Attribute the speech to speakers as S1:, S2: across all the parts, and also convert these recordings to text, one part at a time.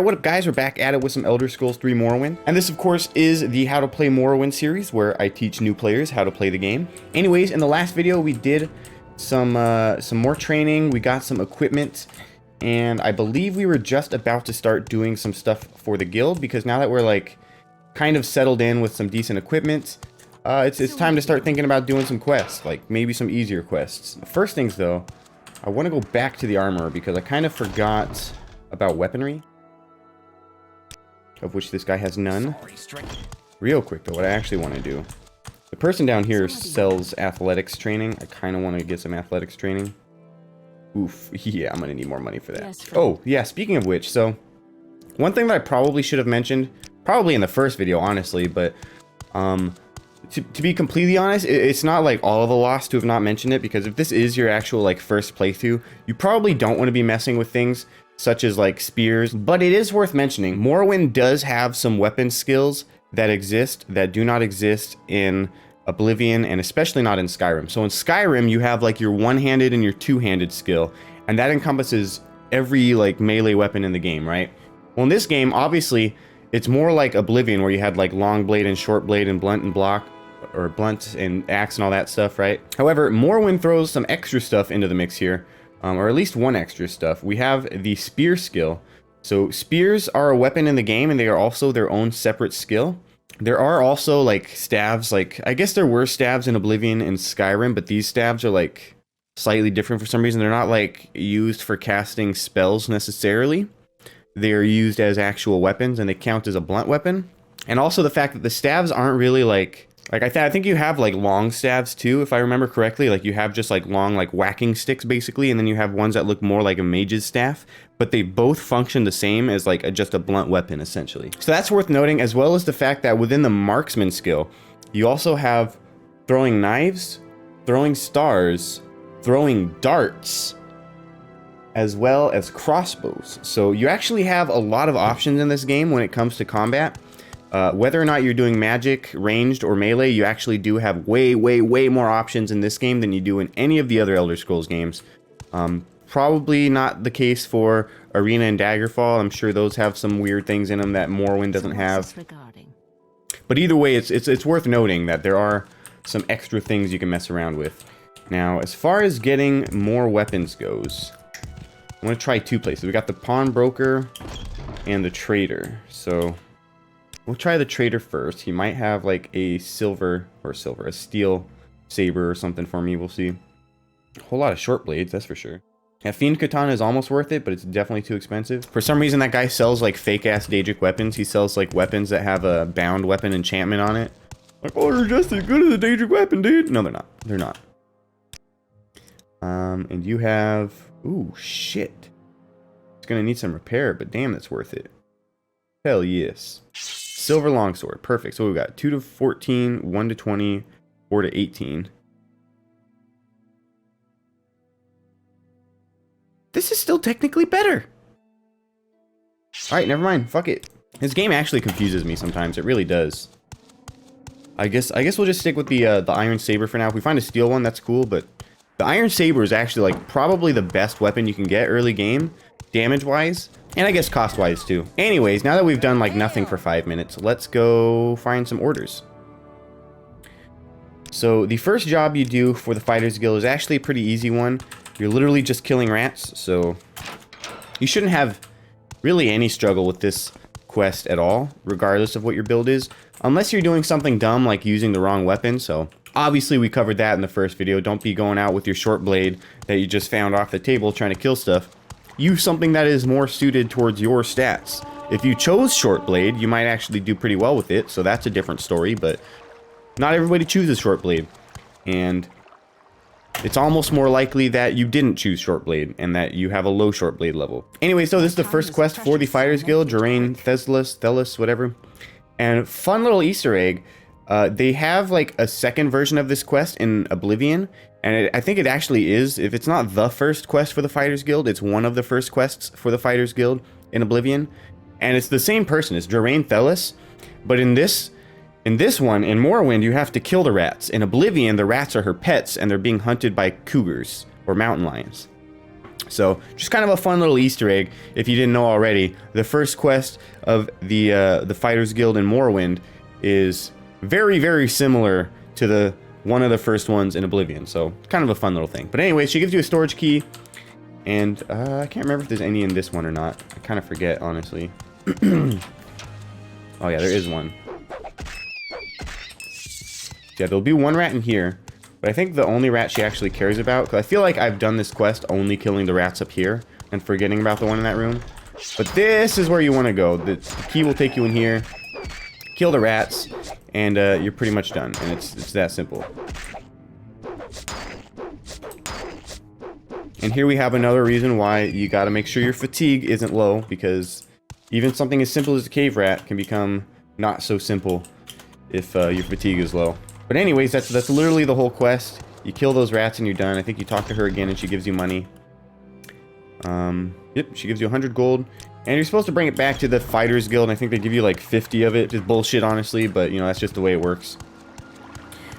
S1: What up guys, we're back at it with some Elder Scrolls 3 Morrowind. And this of course is the How to Play Morrowind series where I teach new players how to play the game. Anyways, in the last video we did some more training, we got some equipment, and I believe we were just about to start doing some stuff for the guild, because now that we're like kind of settled in with some decent equipment, it's time to start thinking about doing some quests, like maybe some easier quests. First things though, I want to go back to the armor because I kind of forgot about weaponry, of which this guy has none. Real quick though, what I actually want to do. The person down here sells athletics training. I kind of want to get some athletics training. Oof, yeah, I'm going to need more money for that. Oh, yeah, speaking of which, so one thing that I probably should have mentioned, probably in the first video, honestly, but to be completely honest, it's not like all of a loss to have not mentioned it, because if this is your actual like first playthrough, you probably don't want to be messing with things such as like spears, but it is worth mentioning. Morrowind does have some weapon skills that exist that do not exist in Oblivion, and especially not in Skyrim. So in Skyrim, you have like your one-handed and your two-handed skill, and that encompasses every like melee weapon in the game, right? Well, in this game, obviously, it's more like Oblivion, where you had like long blade and short blade and blunt and block, or blunt and axe and all that stuff, right? However, Morrowind throws some extra stuff into the mix here. Or at least one extra stuff. We have the spear skill. So spears are a weapon in the game, and they are also their own separate skill. There are also like staves, like I guess there were staves in Oblivion and Skyrim, but these staves are like slightly different for some reason. They're not like used for casting spells necessarily. They are used as actual weapons, and they count as a blunt weapon. And also the fact that the staves aren't really like I think you have like long staves too, if I remember correctly. Like you have just like long like whacking sticks basically, and then you have ones that look more like a mage's staff, but they both function the same as like just a blunt weapon essentially. So that's worth noting, as well as the fact that within the marksman skill, you also have throwing knives, throwing stars, throwing darts, as well as crossbows. So you actually have a lot of options in this game when it comes to combat. Whether or not you're doing magic, ranged, or melee, you actually do have way more options in this game than you do in any of the other Elder Scrolls games. Probably not the case for Arena and Daggerfall. I'm sure those have some weird things in them that Morrowind doesn't have. But either way, it's worth noting that there are some extra things you can mess around with. Now, as far as getting more weapons goes, I'm going to try two places. We got the pawnbroker and the trader. So we'll try the trader first. He might have like a a steel saber or something for me. We'll see. A whole lot of short blades, that's for sure. Yeah, Fiend Katana is almost worth it, but it's definitely too expensive. For some reason, that guy sells like fake-ass Daedric weapons. He sells like weapons that have a bound weapon enchantment on it. Like, oh, they're just as good as a Daedric weapon, dude. No, they're not. They're not. And you have... Ooh, shit. It's gonna need some repair, but damn, that's worth it. Hell yes. Silver longsword, perfect. So we've got 2 to 14, 1 to 20, 4 to 18. This is still technically better. Alright, never mind. Fuck it. This game actually confuses me sometimes. It really does. I guess we'll just stick with the iron saber for now. If we find a steel one, that's cool, but the iron saber is actually like probably the best weapon you can get early game, damage-wise. And I guess cost-wise too. Anyways, now that we've done like nothing for 5 minutes, let's go find some orders. So the first job you do for the Fighters Guild is actually a pretty easy one. You're literally just killing rats, so you shouldn't have really any struggle with this quest at all, regardless of what your build is, unless you're doing something dumb like using the wrong weapon. So obviously we covered that in the first video. Don't be going out with your short blade that you just found off the table trying to kill stuff. Use something that is more suited towards your stats. If you chose short blade, you might actually do pretty well with it, so that's a different story, but not everybody chooses short blade, and it's almost more likely that you didn't choose short blade and that you have a low short blade level. Anyway, so this is the first quest for the Fighters Guild, Jerain, Thelis, whatever. And fun little Easter egg, they have like a second version of this quest in Oblivion, and I think it actually is. If it's not the first quest for the Fighters Guild, it's one of the first quests for the Fighters Guild in Oblivion. And it's the same person, it's Jerain Thelis, but in this one, in Morrowind, you have to kill the rats. In Oblivion, the rats are her pets, and they're being hunted by cougars, or mountain lions. So just kind of a fun little Easter egg if you didn't know already. The first quest of the Fighters Guild in Morrowind is very, very similar to one of the first ones in Oblivion. So kind of a fun little thing. But anyway, she gives you a storage key. And I can't remember if there's any in this one or not. I kind of forget, honestly. Oh yeah, there is one. Yeah, there'll be one rat in here. But I think the only rat she actually cares about, because I feel like I've done this quest only killing the rats up here and forgetting about the one in that room. But this is where you want to go. The key will take you in here, kill the rats, and you're pretty much done. And it's that simple. And here we have another reason why you got to make sure your fatigue isn't low, because even something as simple as a cave rat can become not so simple if your fatigue is low. But anyways, that's literally the whole quest. You kill those rats and you're done. I think you talk to her again and she gives you money. Yep, she gives you 100 gold. And you're supposed to bring it back to the Fighters Guild. And I think they give you like 50 of it. Just bullshit, honestly, but you know, that's just the way it works.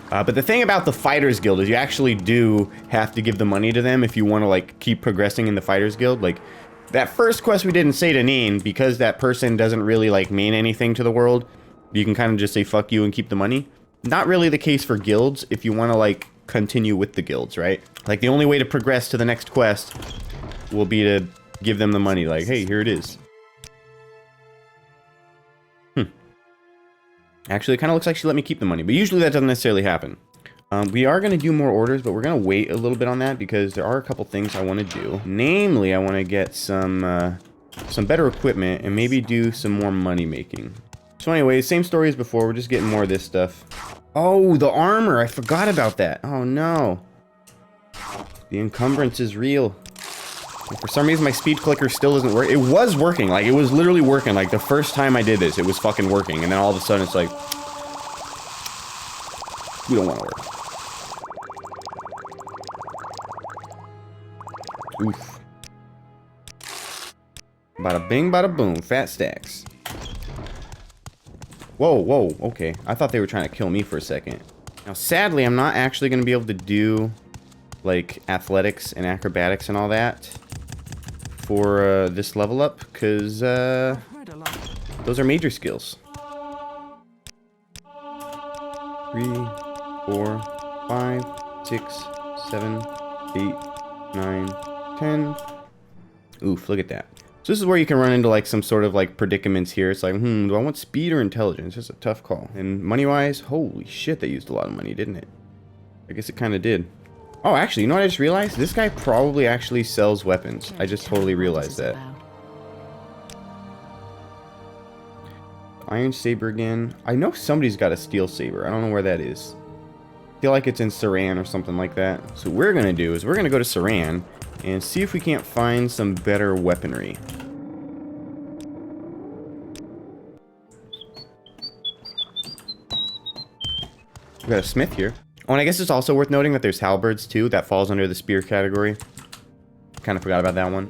S1: But the thing about the Fighters Guild is you actually do have to give the money to them if you want to like keep progressing in the Fighters Guild. Like that first quest we did in Satanin, because that person doesn't really like mean anything to the world, you can kind of just say fuck you and keep the money. Not really the case for guilds if you want to like continue with the guilds, right? Like the only way to progress to the next quest will be to give them the money, like, hey, here it is. Actually, it kind of looks like she let me keep the money, but usually that doesn't necessarily happen. We are going to do more orders, but we're going to wait a little bit on that because there are a couple things I want to do. Namely, I want to get some better equipment and maybe do some more money making. So anyways, same story as before. We're just getting more of this stuff. Oh, the armor. I forgot about that. Oh, no. The encumbrance is real. And for some reason, my speed clicker still doesn't work. It was working. Like, it was literally working. Like, the first time I did this, it was fucking working. And then all of a sudden, it's like... we don't want to work. Oof. Bada bing, bada boom. Fat stacks. Whoa, whoa, okay. I thought they were trying to kill me for a second. Now, sadly, I'm not actually going to be able to do, like, athletics and acrobatics and all that for this level up, because those are major skills. 3, 4, 5, 6, 7, 8, 9, 10. Oof, look at that. So this is where you can run into like some sort of like predicaments here. It's like, do I want speed or intelligence? It's a tough call. And money-wise, holy shit, they used a lot of money, didn't it? I guess it kind of did. Oh, actually, you know what I just realized? This guy probably actually sells weapons. I just totally realized that. Iron saber again. I know somebody's got a steel saber. I don't know where that is. I feel like it's in Saran or something like that. So what we're going to do is we're going to go to Saran and see if we can't find some better weaponry. We got a smith here. Oh, and I guess it's also worth noting that there's halberds too. That falls under the spear category. Kind of forgot about that one.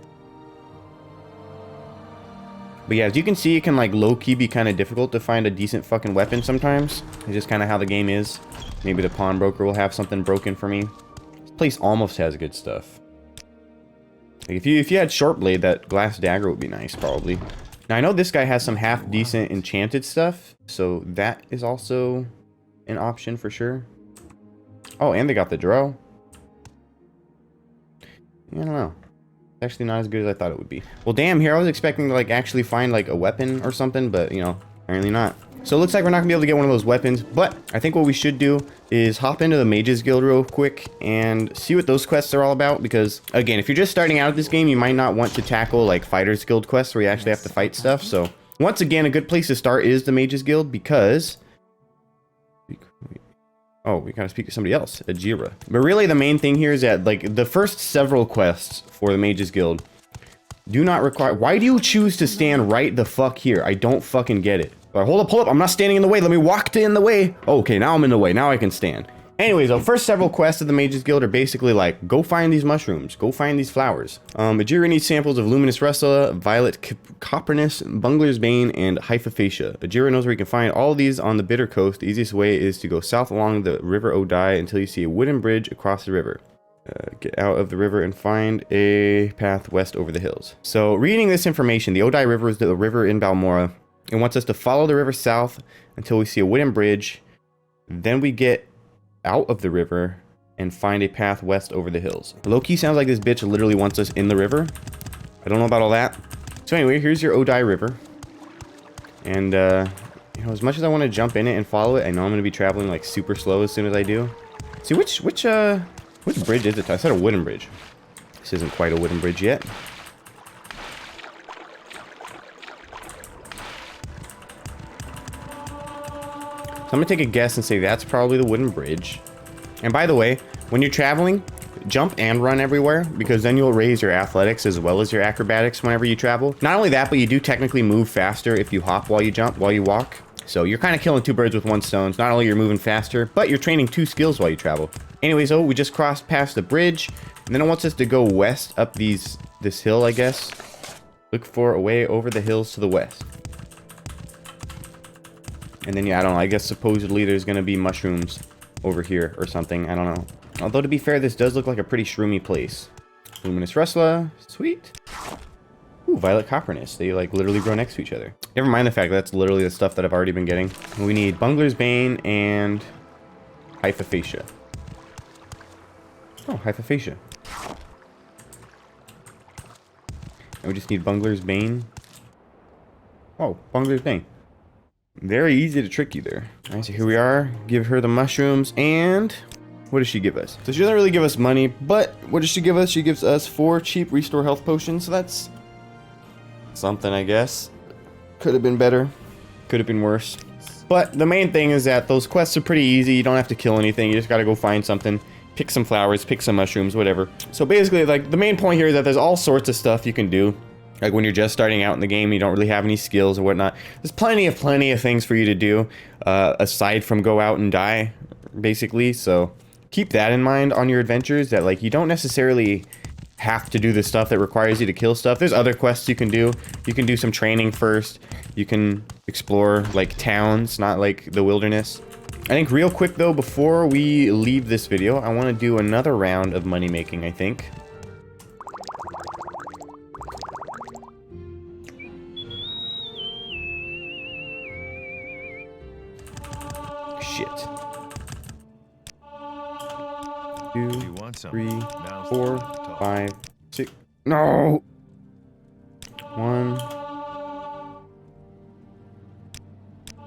S1: But yeah, as you can see, it can like low-key be kind of difficult to find a decent fucking weapon sometimes. It's just kind of how the game is. Maybe the pawnbroker will have something broken for me. This place almost has good stuff. Like if you had short blade, that glass dagger would be nice, probably. Now, I know this guy has some half-decent enchanted stuff, so that is also an option for sure. Oh, and they got the drow. I don't know. Actually not as good as I thought it would be. Well, damn, here I was expecting to like actually find like a weapon or something, but you know, apparently not. So it looks like we're not gonna be able to get one of those weapons, but I think what we should do is hop into the Mages Guild real quick and see what those quests are all about, because again, if you're just starting out this game, you might not want to tackle like Fighters Guild quests where you actually have to fight stuff. So once again, a good place to start is the Mages Guild, because oh, we gotta speak to somebody else, Ajira. But really the main thing here is that like the first several quests for the Mages Guild do not require... Why do you choose to stand right the fuck here? I don't fucking get it. All right, hold up, pull up. I'm not standing in the way. Let me walk in the way. Oh, okay, now I'm in the way. Now I can stand. Anyways, the first several quests of the Mages Guild are basically like, go find these mushrooms. Go find these flowers. Ajira needs samples of Luminous Russula, Violet Copernus, Bungler's Bane, and Hypophacia. Ajira knows where you can find all of these on the Bitter Coast. The easiest way is to go south along the River Odai until you see a wooden bridge across the river. Get out of the river and find a path west over the hills. So reading this information, the Odai River is the river in Balmora. It wants us to follow the river south until we see a wooden bridge. Then we get out of the river and find a path west over the hills. Low-key sounds like this bitch literally wants us in the river. I don't know about all that. So anyway, here's your Odai River. And you know, as much as I want to jump in it and follow it, I know I'm going to be traveling like super slow as soon as I do. See, which bridge is it? I said a wooden bridge. This isn't quite a wooden bridge yet. So I'm going to take a guess and say that's probably the wooden bridge. And by the way, when you're traveling, jump and run everywhere, because then you'll raise your athletics as well as your acrobatics whenever you travel. Not only that, but you do technically move faster if you hop while you jump, while you walk. So you're kind of killing two birds with one stone. Not only you're moving faster, but you're training two skills while you travel. Anyways, so we just crossed past the bridge, and then it wants us to go west up this hill, I guess. Look for a way over the hills to the west. And then, yeah, I don't know. I guess supposedly there's going to be mushrooms over here or something. I don't know. Although, to be fair, this does look like a pretty shroomy place. Luminous Rustla. Sweet. Ooh, Violet Copperness. They, like, literally grow next to each other. Never mind the fact that that's literally the stuff that I've already been getting. We need Bungler's Bane and Hypophagia. Oh, Hypophagia. And we just need Bungler's Bane. Oh, Bungler's Bane. Very easy to trick you there. Alright, so here we are. Give her the mushrooms, and what does she give us? So she doesn't really give us money, but what does she give us? She gives us 4 cheap restore health potions, so that's something, I guess. Could have been better. Could have been worse. But the main thing is that those quests are pretty easy. You don't have to kill anything. You just gotta go find something. Pick some flowers, pick some mushrooms, whatever. So basically, like, the main point here is that there's all sorts of stuff you can do. Like when you're just starting out in the game, you don't really have any skills or whatnot. There's plenty of things for you to do, aside from go out and die, basically. So keep that in mind on your adventures, that like you don't necessarily have to do the stuff that requires you to kill stuff. There's other quests you can do. You can do some training first. You can explore like towns, not like the wilderness. I think real quick though, before we leave this video, I want to do another round of money making, I think. Shit. 2, 3, 4, 5, 6. No! 1,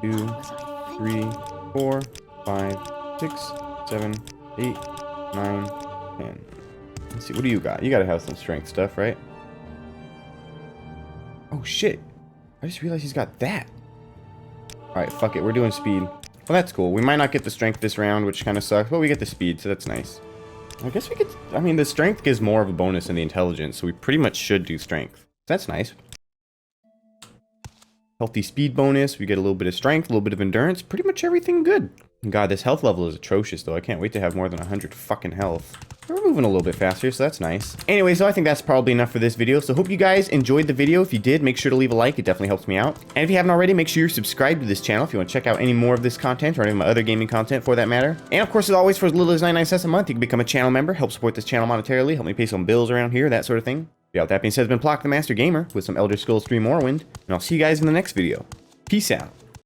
S1: 2, 3, 4, 5, 6, 7, 8, 9, 10. Let's see, what do you got? You gotta have some strength stuff, right? Oh shit. I just realized he's got that. Alright, fuck it. We're doing speed. Well, that's cool. We might not get the strength this round, which kind of sucks, but we get the speed, so that's nice. I guess we could... I mean, the strength gives more of a bonus than the intelligence, so we pretty much should do strength. That's nice. Healthy speed bonus. We get a little bit of strength, a little bit of endurance. Pretty much everything good. God, this health level is atrocious, though. I can't wait to have more than 100 fucking health. We're moving a little bit faster, so that's nice. Anyway, so I think that's probably enough for this video. So hope you guys enjoyed the video. If you did, make sure to leave a like. It definitely helps me out. And if you haven't already, make sure you're subscribed to this channel if you want to check out any more of this content or any of my other gaming content for that matter. And of course, as always, for as little as 99 cents a month, you can become a channel member, help support this channel monetarily, help me pay some bills around here, that sort of thing. Yeah, with that being said, it's been Plock the Master Gamer with some Elder Scrolls 3 Morrowind, and I'll see you guys in the next video. Peace out.